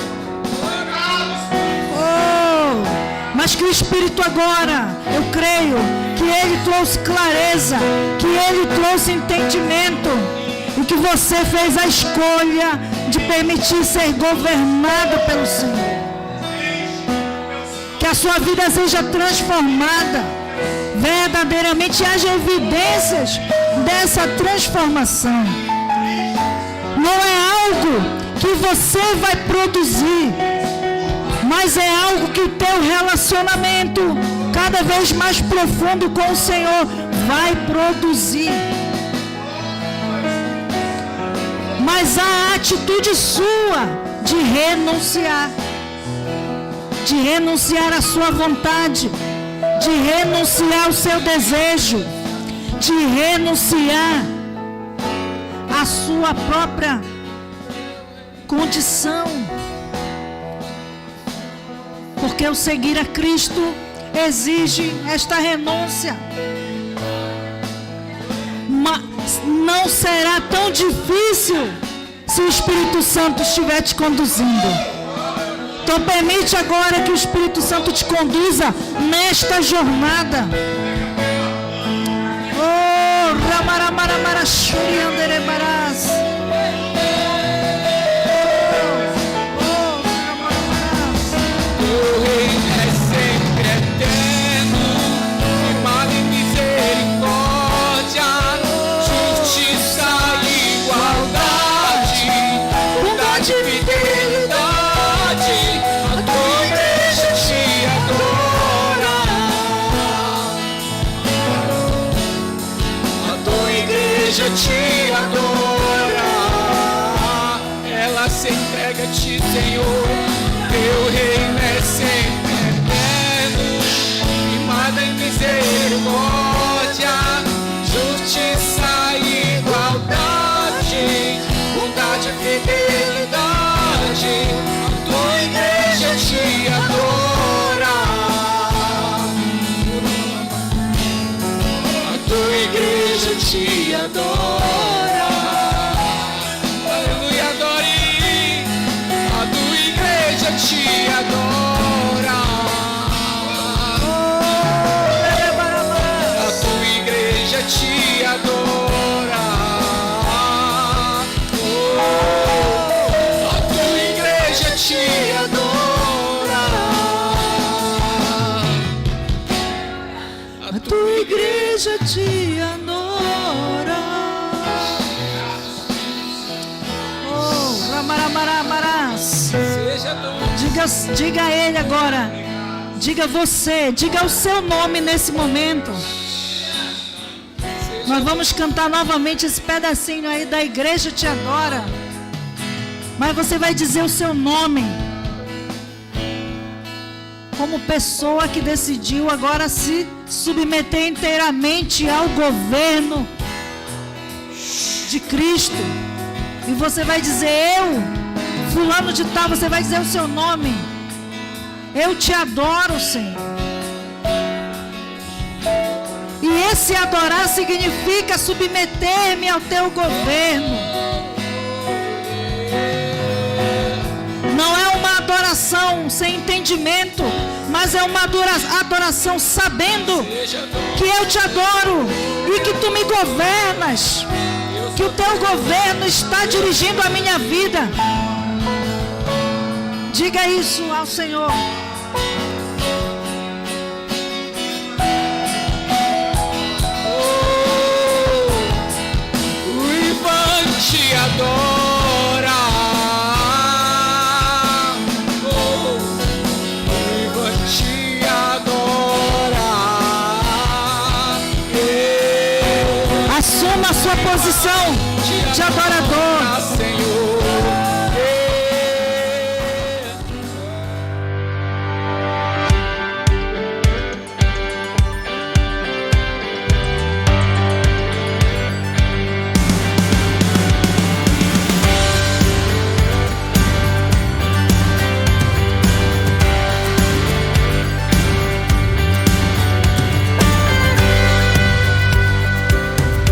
Mas que o Espírito agora, eu creio, que Ele trouxe clareza, que Ele trouxe entendimento, e que você fez a escolha de permitir ser governado pelo Senhor. Que a sua vida seja transformada, verdadeiramente haja evidências dessa transformação. Não é algo que você vai produzir, mas é algo que o teu relacionamento cada vez mais profundo com o Senhor vai produzir. Mas a atitude sua de renunciar à sua vontade, de renunciar ao seu desejo, de renunciar à sua própria condição. Porque o seguir a Cristo exige esta renúncia. Mas não será tão difícil se o Espírito Santo estiver te conduzindo. Então permite agora que o Espírito Santo te conduza nesta jornada. Oh, Ramaramaramaras. Te adora, ela se entrega a ti, Senhor. Teu reino é sempre eterno, firmado em misericórdia, justiça e igualdade, bondade e fidelidade. A tua igreja te adora, a tua igreja te adora. Aleluia, adore. A tua igreja te adora. Diga a Ele agora. Diga você. Diga o seu nome nesse momento. Nós vamos cantar novamente esse pedacinho aí da Igreja Te Adora. Mas você vai dizer o seu nome. Como pessoa que decidiu agora se submeter inteiramente ao governo de Cristo. E você vai dizer: eu, fulano de tal, você vai dizer o seu nome. Eu te adoro, Senhor. E esse adorar significa submeter-me ao teu governo. Não é uma adoração sem entendimento, mas é uma adoração sabendo que eu te adoro e que tu me governas, que o teu governo está dirigindo a minha vida. Diga isso ao Senhor. O Ivan te adora. O Ivan te adora. Assuma a sua posição de adorador.